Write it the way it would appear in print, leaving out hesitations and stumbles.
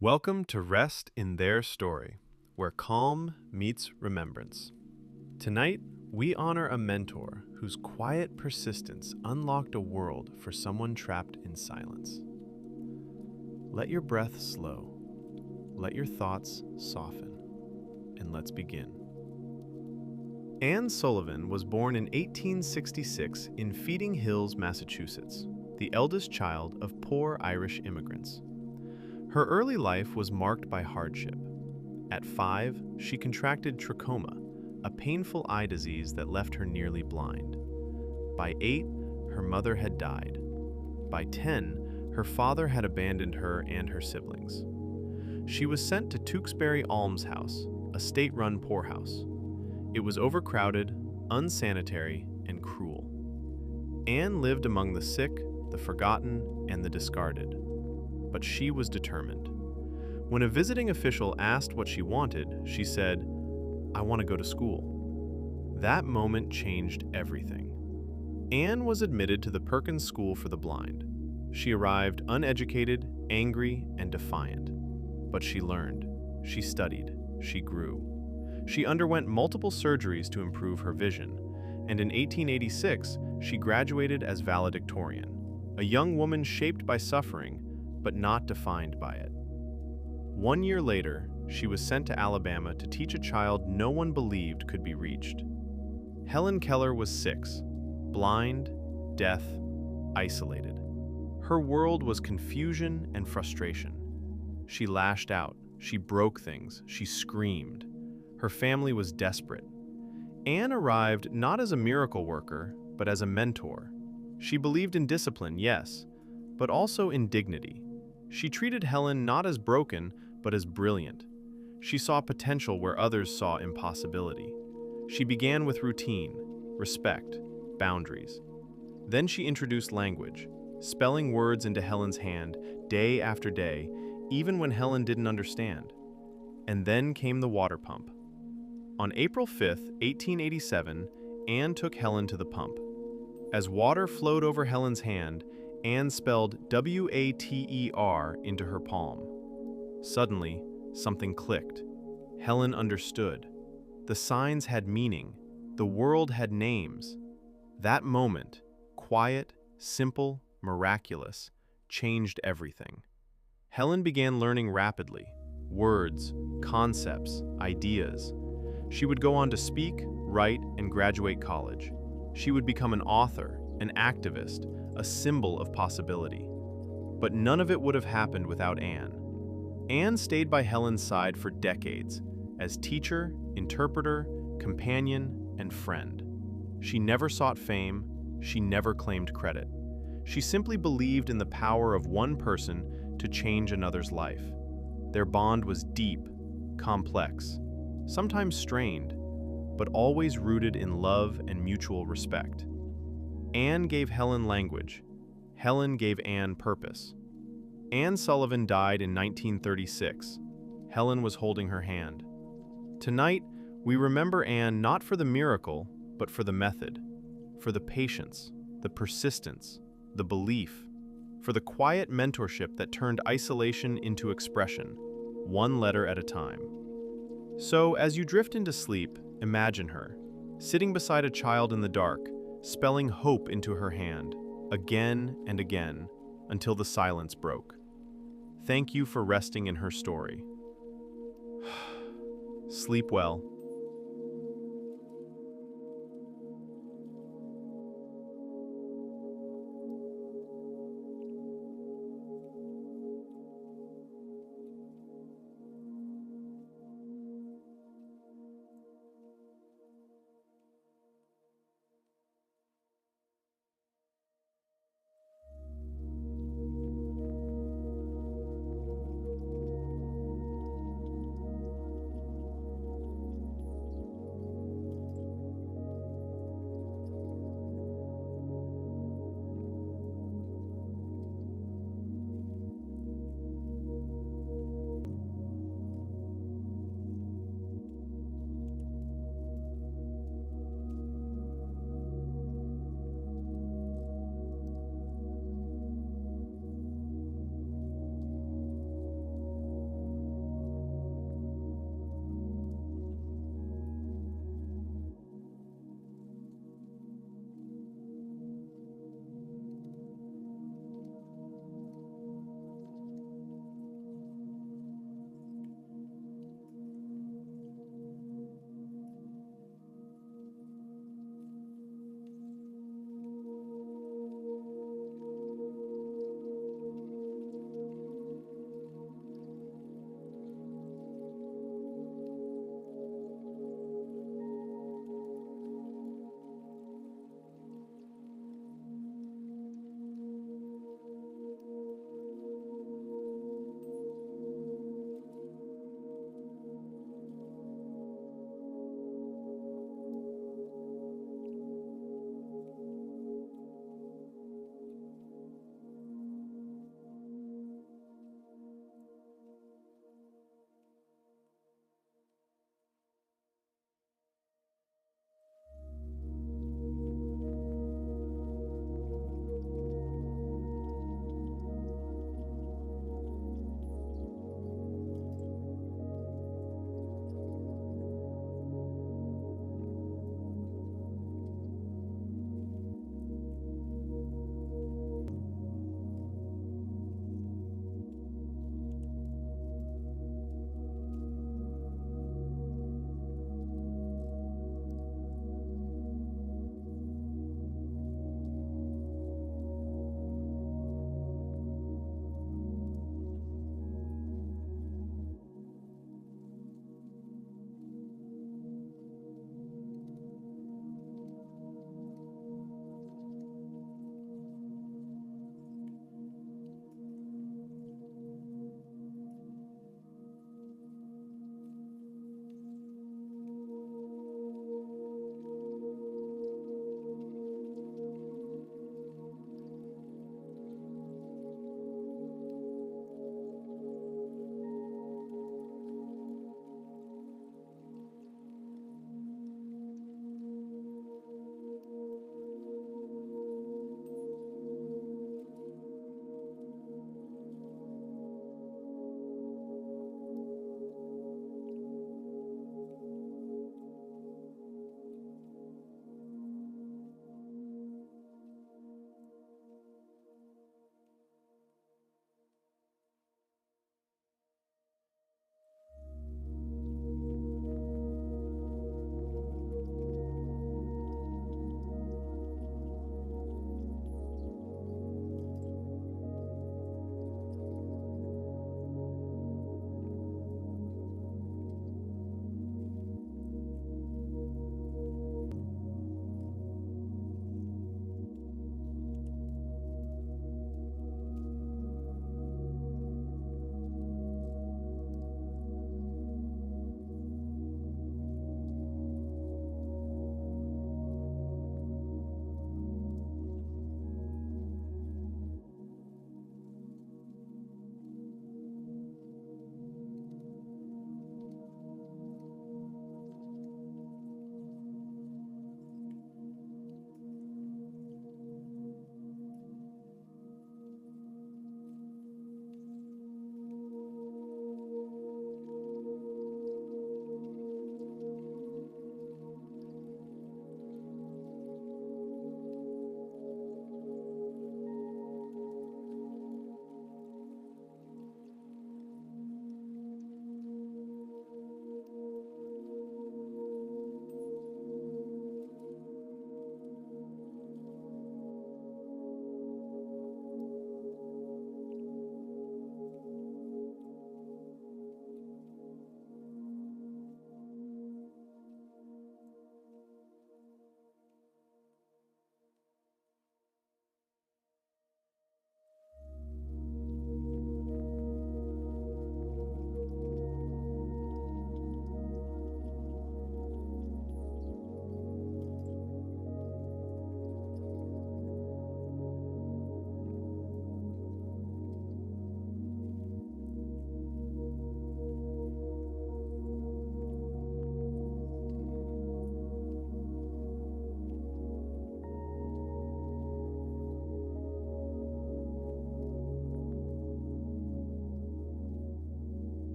Welcome to Rest in Their Story, where calm meets remembrance. Tonight, we honor a mentor whose quiet persistence unlocked a world for someone trapped in silence. Let your breath slow, let your thoughts soften, and let's begin. Anne Sullivan was born in 1866 in Feeding Hills, Massachusetts, the eldest child of poor Irish immigrants. Her early life was marked by hardship. At 5, she contracted trachoma, a painful eye disease that left her nearly blind. By 8, her mother had died. By 10, her father had abandoned her and her siblings. She was sent to Tewksbury Almshouse, a state-run poorhouse. It was overcrowded, unsanitary, and cruel. Anne lived among the sick, the forgotten, and the discarded. But she was determined. When a visiting official asked what she wanted, she said, "I want to go to school." That moment changed everything. Anne was admitted to the Perkins School for the Blind. She arrived uneducated, angry, and defiant. But she learned, she studied, she grew. She underwent multiple surgeries to improve her vision, and in 1886, she graduated as valedictorian, a young woman shaped by suffering, but not defined by it. 1 year later, she was sent to Alabama to teach a child no one believed could be reached. Helen Keller was 6, blind, deaf, isolated. Her world was confusion and frustration. She lashed out, she broke things, she screamed. Her family was desperate. Anne arrived not as a miracle worker, but as a mentor. She believed in discipline, yes, but also in dignity. She treated Helen not as broken, but as brilliant. She saw potential where others saw impossibility. She began with routine, respect, boundaries. Then she introduced language, spelling words into Helen's hand day after day, even when Helen didn't understand. And then came the water pump. On April 5, 1887, Anne took Helen to the pump. As water flowed over Helen's hand, Anne spelled W-A-T-E-R into her palm. Suddenly, something clicked. Helen understood. The signs had meaning. The world had names. That moment, quiet, simple, miraculous, changed everything. Helen began learning rapidly. Words, concepts, ideas. She would go on to speak, write, and graduate college. She would become an author, an activist, a symbol of possibility. But none of it would have happened without Anne. Anne stayed by Helen's side for decades, as teacher, interpreter, companion, and friend. She never sought fame, she never claimed credit. She simply believed in the power of one person to change another's life. Their bond was deep, complex, sometimes strained, but always rooted in love and mutual respect. Anne gave Helen language. Helen gave Anne purpose. Anne Sullivan died in 1936. Helen was holding her hand. Tonight, we remember Anne not for the miracle, but for the method, for the patience, the persistence, the belief, for the quiet mentorship that turned isolation into expression, one letter at a time. So, as you drift into sleep, imagine her, sitting beside a child in the dark, spelling hope into her hand, again and again, until the silence broke. Thank you for resting in her story. Sleep well.